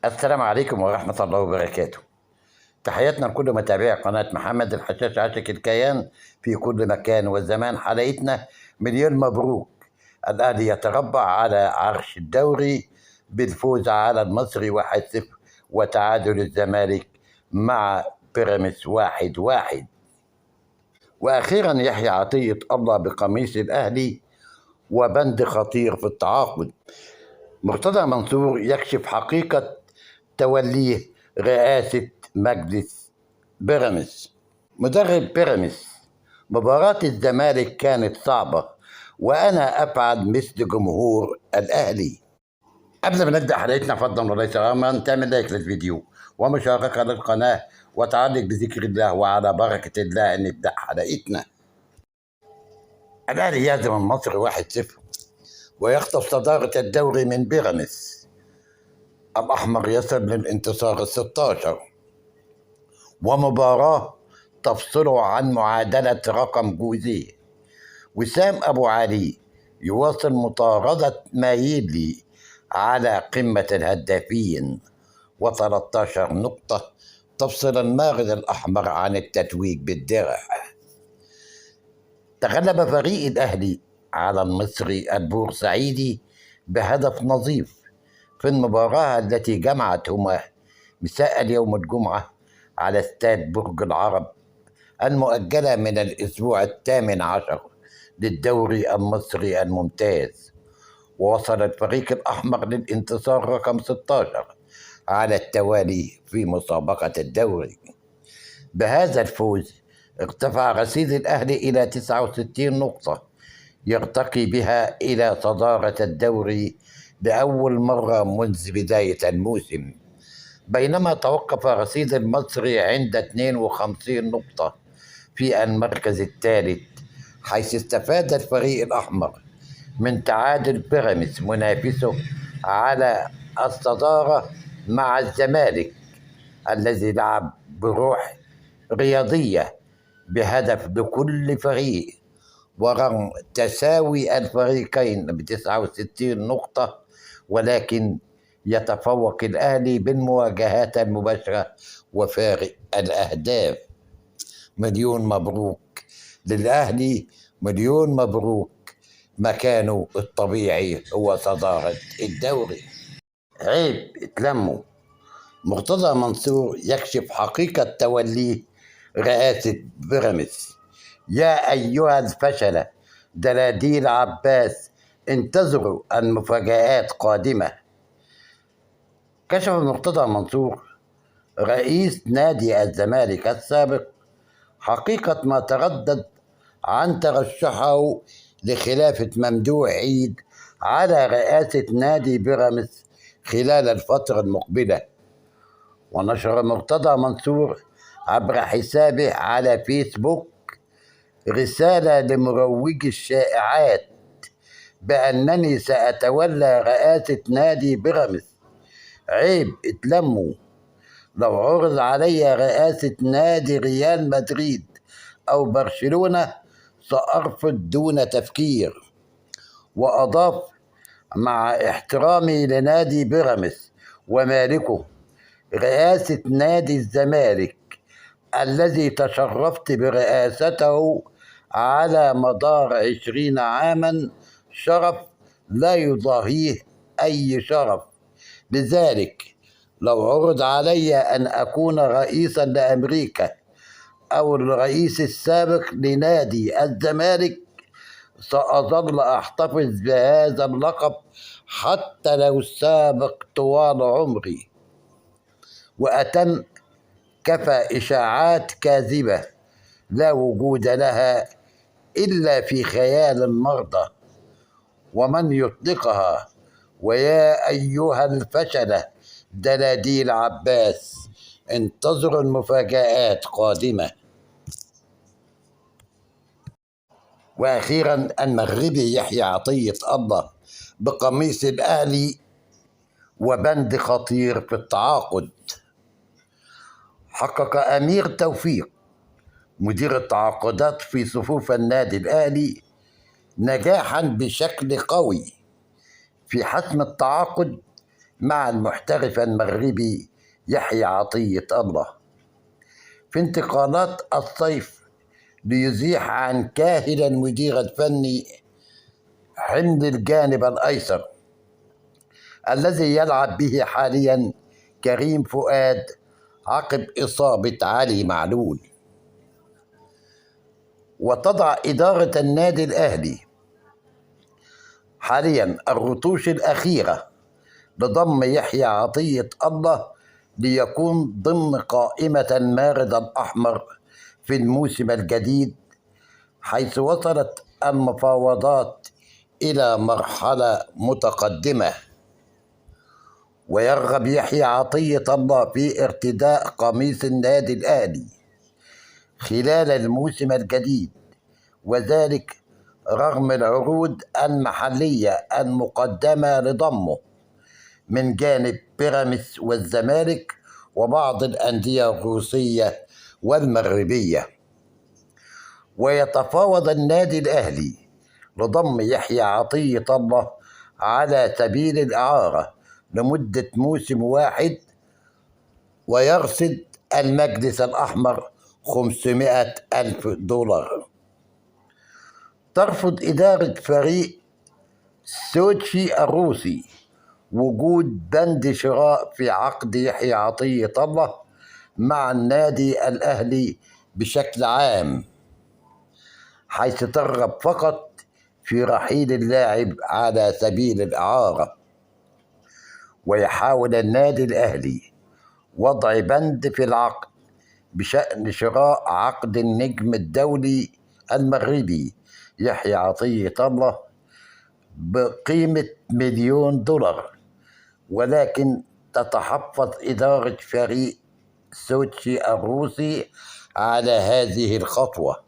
السلام عليكم ورحمة الله وبركاته. تحياتنا لكل متابعي قناة محمد الحشاش عاشق الكيان في كل مكان وزمان. حلقتنا مليون مبروك. الأهلي يتربع على عرش الدوري بالفوز على المصري 1-0 وتعادل الزمالك مع بيراميدز 1-1. وأخيرا يحيى عطية الله بقميص الأهلي وبند خطير في التعاقد. مرتضى منصور يكشف حقيقة توليه رئاسة مجلس بيراميدز. مدرب بيراميدز: مباراة الزمالك كانت صعبة وأنا أفعل مثل جمهور الأهلي. قبل ما نبدأ حلقتنا فضلا وليس أمرا تعمل لايك للفيديو ومشاركة للقناة وتعلق بذكر الله، وعلى بركة الله نبدأ حلقتنا. الأهلي يهزم المصري 1-0 ويخطف صدارة الدوري من بيراميدز. الأحمر يصل للانتصار 16 ومباراة تفصله عن معادلة رقم جوزيه. وسام أبو علي يواصل مطاردة مايلي على قمة الهدافين و13 نقطة تفصل المارد الأحمر عن التتويج بالدرع. تغلب فريق الأهلي على المصري البورسعيدي بهدف نظيف في المباراة التي جمعتهما مساء اليوم الجمعة على استاد برج العرب المؤجلة من الأسبوع 18 للدوري المصري الممتاز. ووصل الفريق الأحمر للانتصار رقم 16 على التوالي في مسابقة الدوري. بهذا الفوز ارتفع رصيد الأهلي إلى 69 نقطة يرتقي بها إلى صدارة الدوري لأول مرة منذ بداية الموسم، بينما توقف رصيد المصري عند 52 نقطة في المركز الثالث، حيث استفاد الفريق الأحمر من تعادل بيراميدز منافسه على الصدارة مع الزمالك الذي لعب بروح رياضية بهدف لكل فريق. ورغم تساوي الفريقين ب69 نقطة، ولكن يتفوق الأهلي بالمواجهات المباشرة وفارق الأهداف. مليون مبروك للأهلي، مليون مبروك. مكانه الطبيعي هو صدارة الدوري. عيب اتلموا. مرتضى منصور يكشف حقيقة توليه رئاسة بيراميدز. يا أيها الفشلة دلاديل عباس، انتظروا المفاجآت قادمة. كشف مرتضى منصور رئيس نادي الزمالك السابق حقيقة ما تردد عن ترشحه لخلافة ممدوح عيد على رئاسة نادي بيراميدز خلال الفترة المقبلة. ونشر مرتضى منصور عبر حسابه على فيسبوك رسالة لمروج الشائعات بأنني سأتولى رئاسة نادي بيراميدز. عيب اتلموا. لو عرض علي رئاسة نادي ريال مدريد أو برشلونة سأرفض دون تفكير. وأضاف: مع احترامي لنادي بيراميدز ومالكه، رئاسة نادي الزمالك الذي تشرفت برئاسته على مدار 20 عاما شرف لا يضاهيه أي شرف. لذلك لو عرض علي أن أكون رئيسا لأمريكا أو الرئيس السابق لنادي الزمالك سأظل أحتفظ بهذا اللقب حتى لو سابق طوال عمري. وأتم كفى إشاعات كاذبة لا وجود لها إلا في خيال المرضى ومن يطلقها. ويا أيها الفشلة دلاديل عباس، انتظروا المفاجآت قادمة. وأخيرا المغربي يحيى عطية الله بقميص الأهلي وبند خطير في التعاقد. حقق أمير توفيق مدير التعاقدات في صفوف النادي الأهلي نجاحا بشكل قوي في حسم التعاقد مع المحترف المغربي يحيى عطية الله في انتقالات الصيف، ليزيح عن كاهل المدير الفني حمل الجانب الأيسر الذي يلعب به حاليا كريم فؤاد عقب إصابة علي معلول. وتضع إدارة النادي الأهلي حاليا الرتوش الأخيرة لضم يحيى عطية الله ليكون ضمن قائمة المارد الأحمر في الموسم الجديد، حيث وصلت المفاوضات إلى مرحلة متقدمة. ويرغب يحيى عطية الله في ارتداء قميص النادي الأهلي خلال الموسم الجديد، وذلك رغم العروض المحلية المقدمة لضمه من جانب بيراميدز والزمالك وبعض الأندية الروسية والمغربية. ويتفاوض النادي الأهلي لضم يحيى عطية الله على سبيل الإعارة لمدة موسم واحد، ويرصد المجلس الأحمر 500 ألف دولار. ترفض إدارة فريق سوتشي الروسي وجود بند شراء في عقد يحيى عطية الله مع النادي الأهلي بشكل عام، حيث ترغب فقط في رحيل اللاعب على سبيل الإعارة. ويحاول النادي الأهلي وضع بند في العقد بشأن شراء عقد النجم الدولي المغربي يحيى عطية الله بقيمة $1,000,000، ولكن تتحفظ إدارة فريق سوتشي الروسي على هذه الخطوة.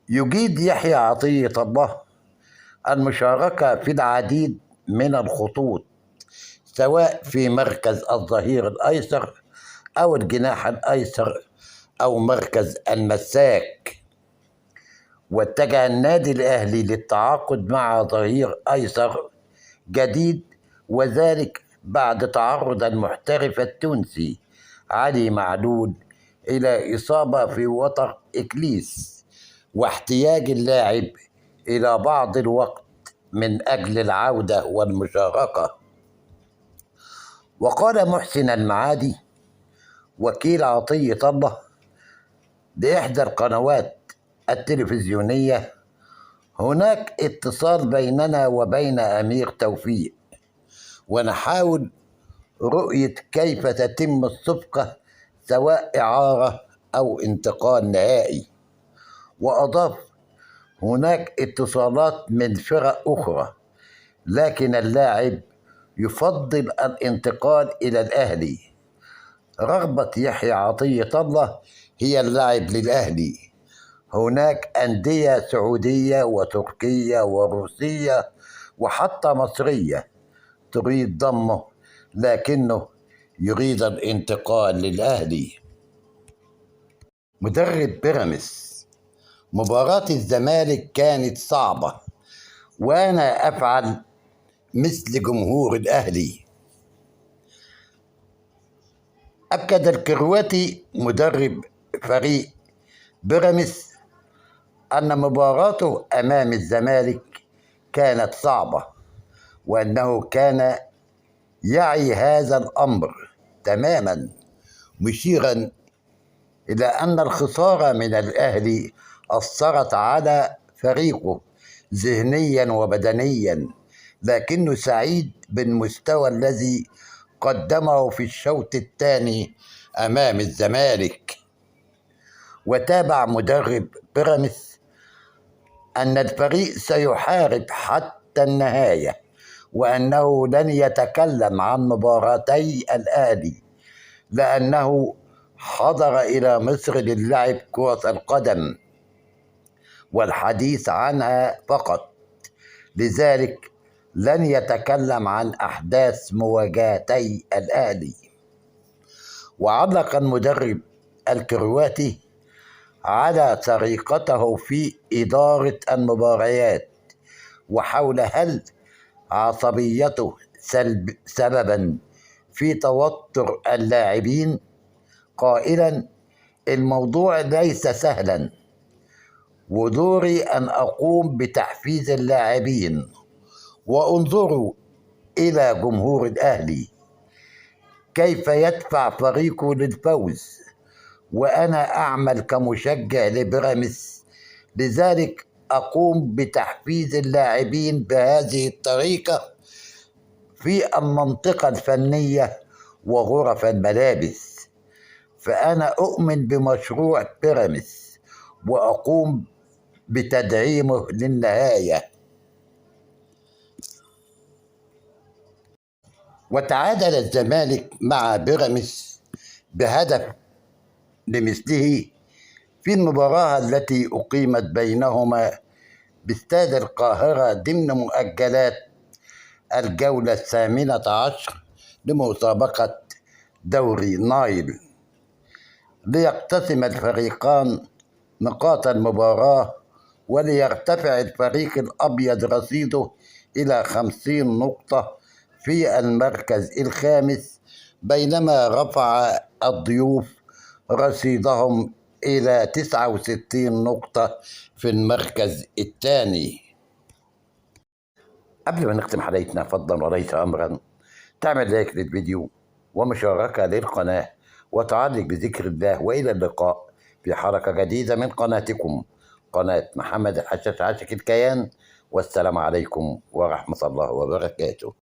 يجيد يحيى عطية الله المشاركة في العديد من الخطوط، سواء في مركز الظهير الأيسر أو الجناح الأيسر أو مركز المساك. واتجه النادي الأهلي للتعاقد مع ظهير أيسر جديد، وذلك بعد تعرض المحترف التونسي علي معلول إلى إصابة في وتر إكليس، واحتياج اللاعب إلى بعض الوقت من أجل العودة والمشاركة. وقال محسن المعادي وكيل عطية الله لإحدى القنوات التلفزيونية: هناك اتصال بيننا وبين أمير توفيق، ونحاول رؤية كيف تتم الصفقة سواء إعارة أو انتقال نهائي. وأضاف: هناك اتصالات من فرق أخرى، لكن اللاعب يفضل الانتقال إلى الأهلي. رغبة يحيى عطية الله هي اللعب للأهلي. هناك أندية سعودية وتركية وروسية وحتى مصرية تريد ضمه، لكنه يريد الانتقال للأهلي. مدرب بيراميدز: مباراة الزمالك كانت صعبة، وأنا أفعل مثل جمهور الأهلي. أكد الكرواتي مدرب فريق بيراميدز أن مباراته أمام الزمالك كانت صعبة، وأنه كان يعي هذا الأمر تماما، مشيرا إلى أن الخسارة من الأهلي أثرت على فريقه ذهنيا وبدنيا، لكنه سعيد بالمستوى الذي قدمه في الشوط الثاني أمام الزمالك. وتابع مدرب بيراميدز أن الفريق سيحارب حتى النهاية، وأنه لن يتكلم عن مباراتي الأهلي لأنه حضر إلى مصر للعب كرة القدم والحديث عنها فقط، لذلك لن يتكلم عن أحداث مواجهتي الأهلي. وعلق المدرب الكرواتي على طريقته في إدارة المباريات، وحول هل عصبيته سببا في توتر اللاعبين، قائلا: الموضوع ليس سهلا، ودوري أن أقوم بتحفيز اللاعبين، وانظروا إلى جمهور الأهلي كيف يدفع فريقه للفوز، وأنا أعمل كمشجع لبيراميدز، لذلك أقوم بتحفيز اللاعبين بهذه الطريقة في المنطقة الفنية وغرف الملابس. فأنا أؤمن بمشروع بيراميدز وأقوم بتدعيمه للنهاية. وتعادل الزمالك مع بيراميدز بهدف لمثله في المباراة التي أقيمت بينهما باستاد القاهرة ضمن مؤجلات الجولة 18 لمسابقة دوري نايل، ليقتسم الفريقان نقاط المباراة، وليرتفع الفريق الأبيض رصيده إلى 50 نقطة في المركز الخامس، بينما رفع الضيوف رصيدهم إلى 69 نقطة في المركز الثاني. قبل ما نختم حلقتنا، فضلا وليس أمرا، تعمل لايك للفيديو ومشاركة للقناة وتعلق بذكر الله. وإلى اللقاء في حلقة جديدة من قناتكم، قناة محمد الحشاش عاشق الكيان، والسلام عليكم ورحمة الله وبركاته.